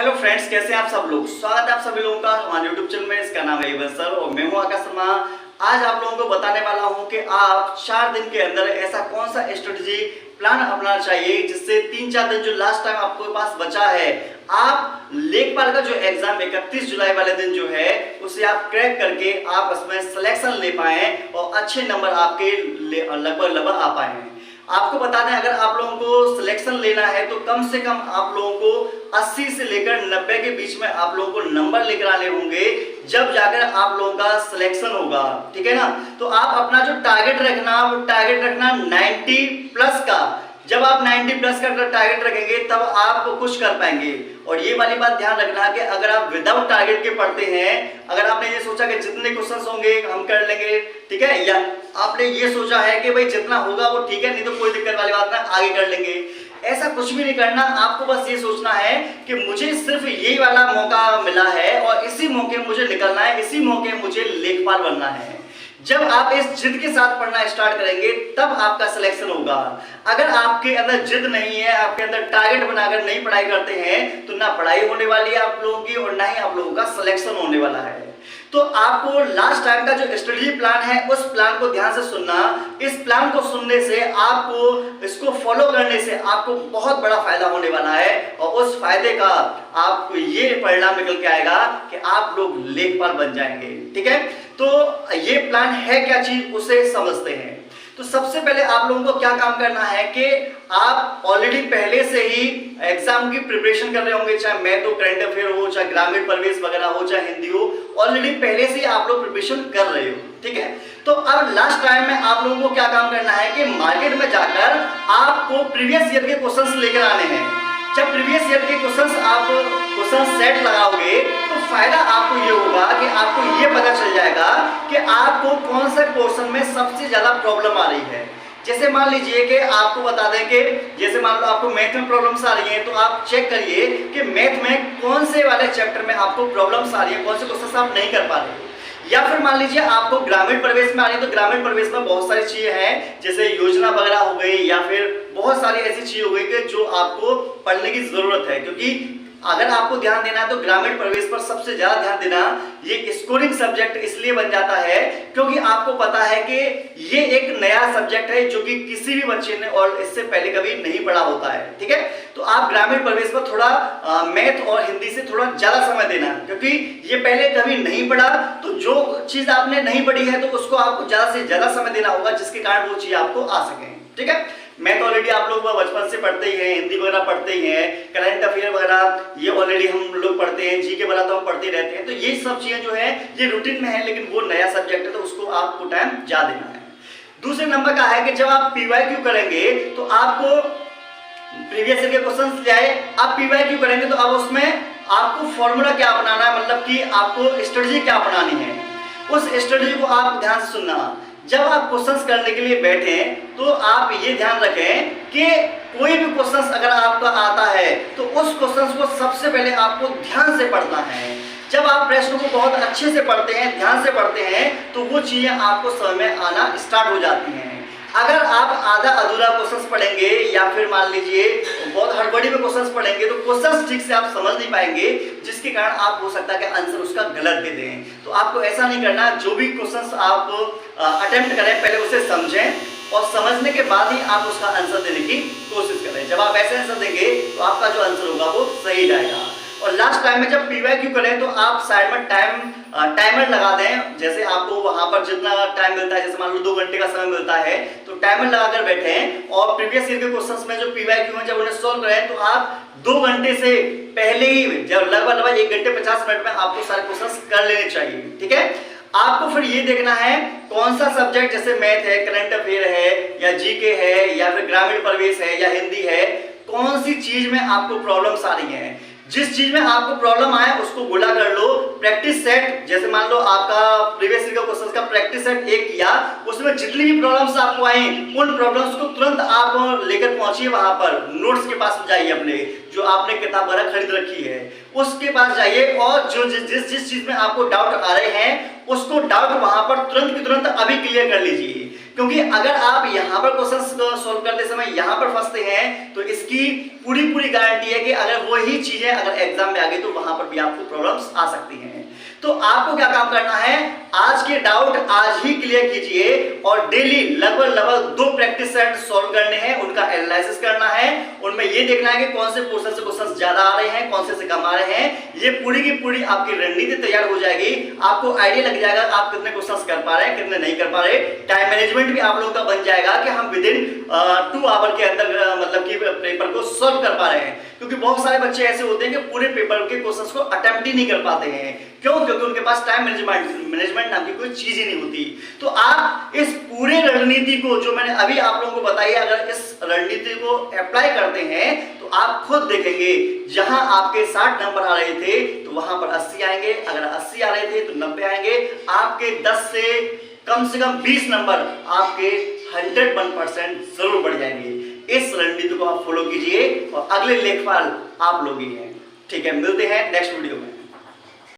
Hello friends, कैसे हैं आप सब लोग। स्वागत है आप सभी लोगों का हमारे यूट्यूब चैनल में। इसका नाम है इवन सर और मैं हूं आकाश शर्मा। आज आप लोगों को बताने वाला हूं कि आप 4 दिन के अंदर ऐसा कौन सा स्ट्रेटजी प्लान अपनाना चाहिए जिससे 3-4 दिन जो लास्ट टाइम आपके पास बचा है, आप लेखपाल का जो एग्जाम 31 जुलाई वाले दिन जो है उसे आप क्रैक करके आप उसमें सिलेक्शन ले पाए और अच्छे नंबर आपके लगभग आ पाए। आपको बता दें, अगर आप लोगों को सिलेक्शन लेना है तो कम से कम आप लोगों को 80 से लेकर 90 के बीच में आप लोगों को नंबर लेकर आने होंगे, जब जाकर आप लोगों का सिलेक्शन होगा। ठीक है ना। तो आप अपना जो टारगेट रखना, वो टारगेट रखना 90 प्लस का। जब आप 90 प्लस का टारगेट रखेंगे तब आप कुछ कर पाएंगे। और ये वाली बात ध्यान रखना कि अगर आप विदाउट टारगेट के पढ़ते हैं, अगर आपने ये सोचा कि जितने क्वेश्चंस होंगे हम कर लेंगे, ठीक है, या आपने ये सोचा है कि भाई जितना होगा वो ठीक है, नहीं तो कोई दिक्कत वाली बात ना, आगे कर लेंगे, ऐसा कुछ भी नहीं करना। आपको बस ये सोचना है कि मुझे सिर्फ यही वाला मौका मिला है और इसी मौके मुझे निकलना है, इसी मौके मुझे लेखपाल बनना है। जब आप इस जिद के साथ पढ़ना स्टार्ट करेंगे तब आपका सिलेक्शन होगा। अगर आपके अंदर जिद नहीं है, आपके अंदर टारगेट बनाकर नहीं पढ़ाई करते हैं, तो ना पढ़ाई होने वाली है आप लोगों की और ना ही आप लोगों का सिलेक्शन होने वाला है। तो आपको लास्ट टाइम का जो स्ट्रेटजी प्लान है उस प्लान को ध्यान से सुनना। इस प्लान को सुनने से, आपको इसको फॉलो करने से आपको बहुत बड़ा फायदा होने वाला है और उस फायदे का आपको ये परिणाम निकल के आएगा कि आप लोग लेखपाल बन जाएंगे। ठीक है, तो ये प्लान है क्या चीज, उसे समझते हैं। तो सबसे पहले आप लोगों को क्या काम करना है कि आप ऑलरेडी पहले से ही एग्जाम की प्रिपरेशन कर रहे होंगे, चाहे मैथ हो, करंट अफेयर हो, चाहे ग्रामीण परिवेश वगैरह हो, चाहे हिंदी हो, ऑलरेडी पहले से ही आप लोग प्रिपरेशन कर रहे हो। ठीक है, तो अब लास्ट टाइम में आप लोगों को क्या काम करना है कि मार्केट में जाकर आपको प्रीवियस ईयर के क्वेश्चंस लेकर आने हैं। जब प्रीवियस ईयर के क्वेश्चन सेट लगाओगे तो फायदा आपको ये होगा कि आपको ये पता चल जाएगा कि आपको कौन से क्वेश्चन में सबसे ज्यादा प्रॉब्लम आ रही है। जैसे मान लीजिए कि आपको बता दें कि जैसे मान लो आपको मैथ में प्रॉब्लम्स आ रही हैं, तो आप चेक करिए कि मैथ में कौन से वाले चैप्टर में आपको प्रॉब्लम्स आ रही है, कौन से क्वेश्चन आप नहीं कर पा रहे हो। या फिर मान लीजिए आपको ग्रामीण प्रवेश में आ रही है, तो ग्रामीण प्रवेश में बहुत सारी चीजें हैं, जैसे योजना वगैरह हो गई या फिर बहुत सारी ऐसी चीज हो गई कि जो आपको पढ़ने की जरूरत है। क्योंकि अगर आपको ध्यान देना है तो ग्रामीण प्रवेश पर सबसे ज्यादा ध्यान देना। ये स्कोरिंग सब्जेक्ट इसलिए बन जाता है क्योंकि आपको पता है कि ये एक नया सब्जेक्ट है जो कि किसी भी बच्चे ने और इससे पहले कभी नहीं पढ़ा होता है। ठीक है, तो आप ग्रामीण प्रवेश पर थोड़ा मैथ और हिंदी से थोड़ा ज्यादा समय देना, क्योंकि ये पहले कभी नहीं पढ़ा, तो जो चीज आपने नहीं पढ़ी है तो उसको आपको ज्यादा से ज्यादा समय देना होगा, जिसके कारण वो चीज आपको आ सके। ठीक है, मैथ ऑलरेडी आप लोग बचपन से पढ़ते ही हैं, हिंदी वगैरह पढ़ते ही हैं, करंट अफेयर वगैरह ये ऑलरेडी हम लोग पढ़ते हैं, जीके वगैरह तो हम पढ़ते रहते हैं। तो ये सब चीजें जो है ये रूटीन में है, लेकिन वो नया सब्जेक्ट है तो उसको आपको टाइम ज्यादा देना है। दूसरे नंबर का है कि जब आप पीवाईक्यू करेंगे तो आपको प्रीवियस ईयर के क्वेश्चंस ले आए, आप पीवाईक्यू करेंगे तो अब उसमें आपको फॉर्मूला क्या अपनाना है, मतलब कि आपको स्ट्रेटजी क्या अपनानी है, उस स्ट्रेटजी को आप ध्यान से सुनना। जब आप क्वेश्चंस करने के लिए बैठे तो आप ये ध्यान रखें कि कोई भी क्वेश्चंस अगर आपका आता है तो उस क्वेश्चंस को सबसे पहले आपको ध्यान से पढ़ना है। जब आप प्रश्न को बहुत अच्छे से पढ़ते हैं, ध्यान से पढ़ते हैं, तो वो चीजें आपको समझ में आना स्टार्ट हो जाती हैं। अगर आप आधा अधूरा क्वेश्चंस पढ़ेंगे या फिर मान लीजिए बहुत हड़बड़ी में क्वेश्चंस पढ़ेंगे तो क्वेश्चंस ठीक से आप समझ नहीं पाएंगे, जिसके कारण आप हो सकता है कि आंसर उसका गलत दे दें। तो आपको ऐसा नहीं करना। जो भी क्वेश्चंस आप अटेम्प्ट करें पहले उसे समझें और समझने के बाद ही आप उसका आंसर देने की कोशिश करें। जब आप ऐसे आंसर देंगे तो आपका जो आंसर होगा वो सही जाएगा। और लास्ट टाइम में जब पीवाईक्यू करें तो आप साइड में टाइमर लगा दें। जैसे आपको वहां पर जितना टाइम मिलता है, जैसे मान लो 2 घंटे का समय मिलता है, तो टाइमर लगाकर बैठें और प्रीवियस ईयर के क्वेश्चंस में जो पीवाईक्यू हैं जब उन्हें सॉल्व करें तो आप 2 घंटे से पहले ही, जब लगभग 1 घंटे 50 मिनट में आपको सारे क्वेश्चंस कर लेने चाहिए। ठीक है, आपको फिर ये देखना है कौन सा सब्जेक्ट, जैसे मैथ है, करंट अफेयर है या जीके है या फिर ग्रामीण परिवेश है या हिंदी है, कौन सी चीज में आपको प्रॉब्लम्स आ रही हैं। जिस चीज में आपको प्रॉब्लम आए उसको गोला कर लो। प्रैक्टिस सेट, जैसे मान लो आपका प्रीवियस ईयर का क्वेश्चन का प्रैक्टिस सेट एक किया, उसमें जितनी भी प्रॉब्लम्स आपको आई उन प्रॉब्लम्स को तुरंत आप लेकर पहुंचिए वहां पर, नोट्स के पास जाइए, अपने जो आपने किताब वगैरह खरीद रखी है उसके पास जाइए और जो जिस चीज में आपको डाउट आ रहे हैं उसको डाउट वहां पर तुरंत की तुरंत अभी क्लियर कर लीजिए। क्योंकि अगर आप यहाँ पर क्वेश्चंस सॉल्व करते समय यहाँ पर फंसते हैं तो इसकी पूरी गारंटी है कि अगर वही चीजें अगर एग्जाम में आ गई तो वहां पर भी आपको प्रॉब्लम्स आ सकती हैं। तो आपको क्या काम करना है, आज के डाउट आज ही क्लियर कीजिए और डेली लगभग 2 प्रैक्टिस सेट सॉल्व करने हैं, उनका एनालिसिस करना है, उनमें ये देखना है कि कौन से पोर्शन से क्वेश्चंस ज्यादा आ रहे हैं, कौन से कम आ रहे हैं। ये पूरी की पूरी आपकी रणनीति तैयार हो जाएगी, आपको आइडिया लग जाएगा आप कितने क्वेश्चंस कर पा रहे हैं, कितने नहीं कर पा रहे। टाइम मैनेजमेंट भी आप लोगों का बन जाएगा कि हम विदिन 2 आवर के अंदर मतलब कि पेपर को सॉल्व कर पा रहे हैं। क्योंकि बहुत सारे बच्चे ऐसे होते हैं कि पूरे पेपर के क्वेश्चंस को अटेम्प्ट ही नहीं कर पाते हैं। क्यों? क्योंकि उनके पास टाइम मैनेजमेंट नाम की कोई चीज ही नहीं होती। तो आप इस पूरे रणनीति को जो मैंने अभी आप लोगों को बताई है, अगर इस रणनीति को अप्लाई करते हैं तो आप खुद देखेंगे जहां आपके 60 नंबर आ रहे थे तो वहां पर 80 आएंगे, अगर 80 आ रहे थे तो 90 आएंगे, आपके 10 से कम 20 नंबर आपके 101% जरूर बढ़ जाएंगे। इस रणनीति को आप फॉलो कीजिए और अगले लेखपाल आप लोग ही हैं। ठीक है, मिलते हैं नेक्स्ट वीडियो में।